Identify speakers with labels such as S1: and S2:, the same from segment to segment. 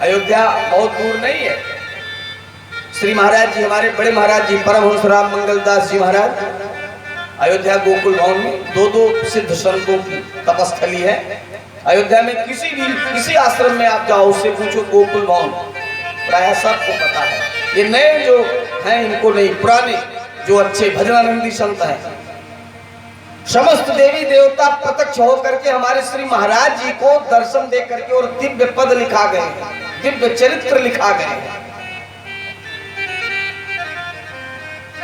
S1: अयोध्या बहुत दूर नहीं है। श्री महाराज जी, हमारे बड़े महाराज जी परमहंस राम मंगलदास जी महाराज अयोध्या गोकुल भवन में दो सिद्ध संतों की तपस्थली है। अयोध्या में किसी आश्रम में आप जाओ, उससे पूछो गोकुल भवन, प्राय सबको पता है। ये नए जो हैं इनको नहीं, पुराने जो अच्छे भजनानंदी संत हैं, समस्त देवी देवता प्रत्यक्ष होकर के हमारे श्री महाराज जी को दर्शन दे करके और दिव्य पद लिखा गए, दिव्य चरित्र लिखा गए।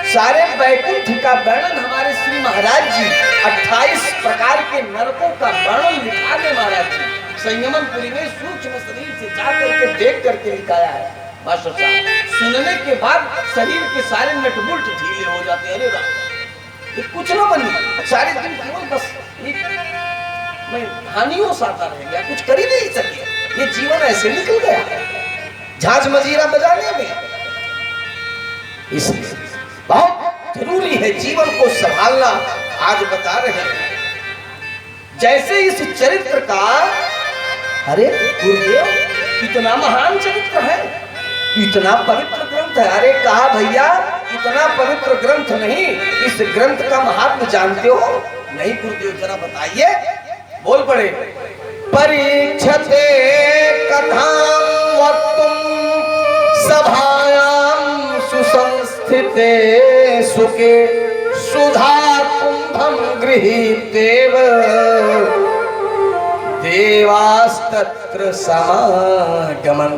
S1: सारे वैकुंठ का वर्णन हमारे श्री महाराज जी 28 प्रकार के नरकों का वर्णन लिखा गए। महाराज जी संयमनपुरी में सूक्ष्म शरीर से जाकर के देख करके लिखाया है। मास्टर साहब सुनने के बाद शरीर के सारे नटबुल्ट ढीले हो जाते हैं। अरे ये कुछ ना बनी, सारे दिन केवल बस मैं हानियों साता रह गया, कुछ कर ही नहीं सके। ये जीवन ऐसे निकल गया झांझ मजीरा बजाने में। इसलिए बहुत जरूरी है जीवन को संभालना। आज बता रहे हैं जैसे इस चरित्र का, अरे गुरुदेव कितना महान चरित्र है, इतना पवित्र ग्रंथ है। अरे कहा भैया इतना पवित्र ग्रंथ नहीं, इस ग्रंथ का महात्म्य जानते हो? नहीं गुरुदेव जरा बताइए। बोल पड़े, परीक्षते कथां वक्तुं सभायां सुसंस्थिते सुखे सुधा कुंभं गृहीतेव देवास्तत्र समागमन।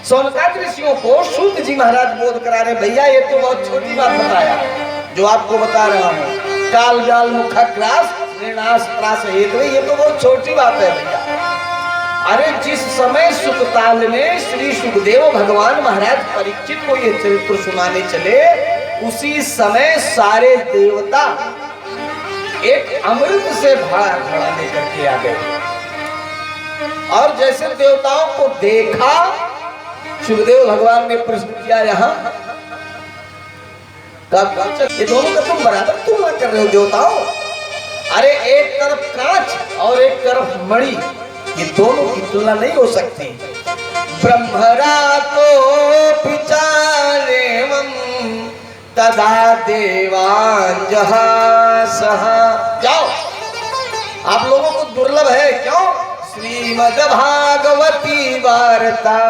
S1: सोनकादि ऋषियों को सूत जी महाराज बोध करा रहे, भैया ये तो बहुत छोटी बात बताया जो आपको बता रहा हूँ। काल जाल मुखा ग्रास निर्णास त्रास हेतु, ये तो बहुत छोटी बात है भैया। अरे जिस समय सुखताल में श्री सुखदेव भगवान महाराज परीक्षित को ये चरित्र सुनाने चले, उसी समय सारे देवता एक अमृत से भरा घड़ा लेकर के आ गए। और जैसे देवताओं को देखा, सुखदेव भगवान ने प्रश्न किया, यहाँ ये दोनों का तुम बराबर तुलना कर रहे हो देवताओं? अरे एक तरफ कांच और एक तरफ मणि, ये दोनों की तुलना नहीं हो सकती। ब्रह्मरा तो विचारेवं तदा देवान जहासहा। जाओ, आप लोगों को दुर्लभ है क्यों? श्रीमद् भागवती वार्ता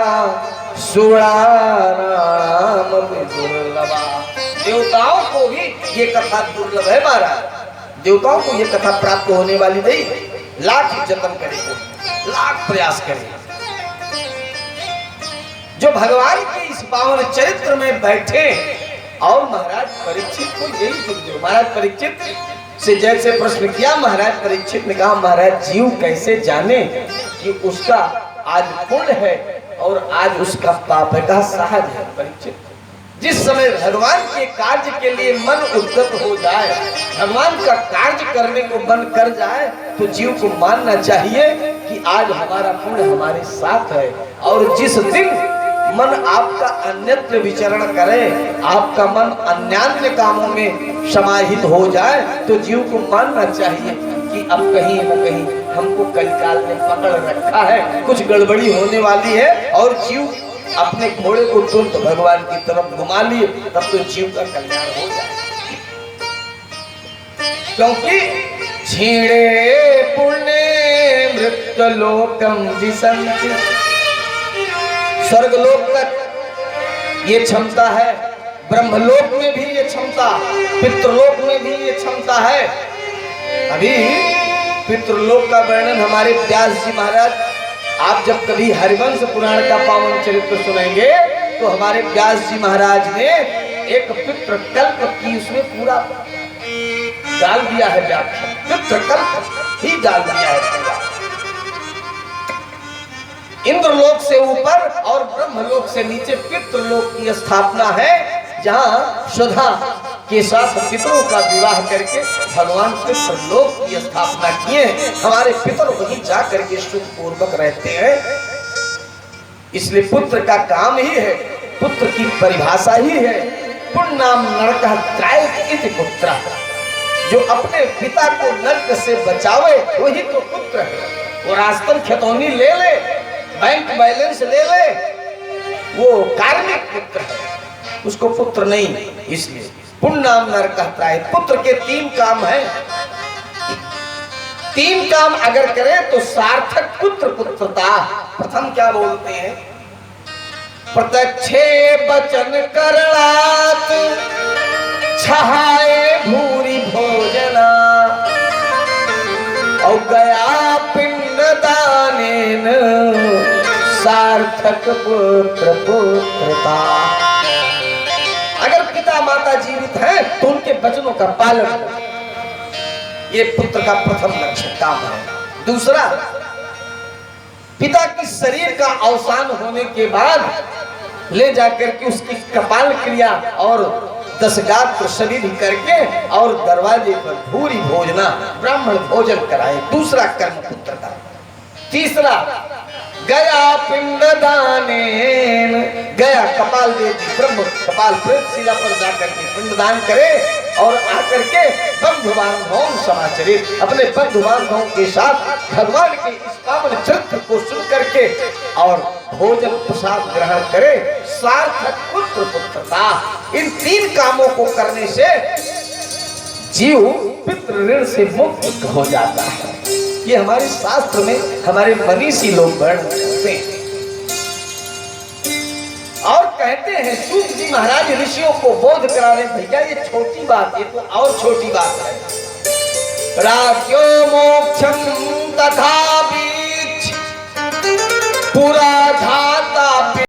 S1: सुराणाम दुर्लभा। देवताओं को भी ये कथा दुर्लभ है महाराज, देवताओं को ये कथा प्राप्त होने वाली नहीं। लाख जतन करेंगे, लाख प्रयास करेंगे। जो भगवान के इस पावन चरित्र में बैठे और महाराज परीक्षित को यही सुनते। महाराज परीक्षित से जैसे प्रश्न किया, महाराज परीक्षित ने कहा महाराज जीव कैसे जाने कि उसका आज पुण्य है और आज उसका पाप है? कहा सहज है परीक्षित। जिस समय भगवान के कार्य के लिए मन उद्गत हो जाए, भगवान का कार्य करने को मन कर जाए, तो जीव को मानना चाहिए कि आज हमारा पुण्य हमारे साथ है। और जिस दिन मन आपका अन्यत्र विचरण करे, आपका मन अन्यान्य कामों में समाहित हो जाए, तो जीव को मानना चाहिए कि अब कहीं न कहीं हमको कलिकाल ने पकड़ रखा है, कुछ गड़बड़ी होने वाली है। और जीव अपने घोड़े को तुरंत भगवान की तरफ घुमा लिए, तब तो जीव का कल्याण हो जाए। क्योंकि छीणे पुण्य मृत्युलोकम दिशन्ति, स्वर्गलोक तक ये क्षमता है, ब्रह्मलोक में भी ये क्षमता, पितृलोक में भी ये क्षमता है। अभी पितृलोक का वर्णन हमारे व्यास जी महाराज, आप जब कभी हरिवंश पुराण का पावन चरित्र सुनेंगे तो हमारे व्यास जी महाराज ने एक पितृकल्प की उसमें पूरा डाल दिया है व्याख्या, पितृकल्प ही डाल दिया है पूरा। इंद्रलोक से ऊपर और ब्रह्मलोक से नीचे पितृलोक की स्थापना है, जहां सुधा के साथ पितरों का विवाह करके भगवान पितृलोक की स्थापना किए। हमारे पितर वहीं जा करके सुख पूर्वक रहते हैं। इसलिए पुत्र का काम ही है, पुत्र की परिभाषा ही है पुण्यनाम नरकः त्रायत इति पुत्र। जो अपने पिता को नरक से बचावे वही तो पुत्र है। वो रास्तन खतौनी ले ले बैंक बैलेंस ले ले, वो कार्मिक पुत्र है, उसको पुत्र नहीं। इसलिए पुण्य नाम नर कहता है। पुत्र के 3 काम हैं। 3 काम अगर करे तो सार्थक पुत्र पुत्रता। प्रथम क्या बोलते हैं? प्रत्यक्षे वचन करणात छहाए भूरी भोजना और गया पिंड दानेन सार्थक पुत्र पुत्रता। अगर पिता माता जीवित हैं तो उनके वचनों का पालन, ये पुत्र का प्रथम लक्ष्य काम है। दूसरा, पिता की शरीर का अवसान होने के बाद ले जाकर के उसकी कपाल क्रिया और 10 गात्र सभी करके और दरवाजे पर भूरी भोजना, ब्राह्मण भोजन कराए। दूसरा कर्म पुत्र का। तीसरा, गया पिंड दानेन, गया कपाल दे दी, ब्रह्म कपाल प्रेतशिला पर जाकर के पिंडदान करे और आकर के बंधु बांधवों समाचरित अपने बंधु बांधवों के साथ भगवान के इस पावन चरित्र को सुन करके और भोजन प्रसाद ग्रहण करे। सार्थक पुत्र पुत्रता। इन 3 कामों को करने से जीव पितृ ऋण से मुक्त हो जाता है। ये हमारे शास्त्र में हमारे मनीषी लोग वर्णन करते हैं और कहते हैं। सूत जी महाराज ऋषियों को बोध करा रहे, भैया ये छोटी बात, ये तो और छोटी बात है। राज्यो मोक्षम तथा बीच पुरा धात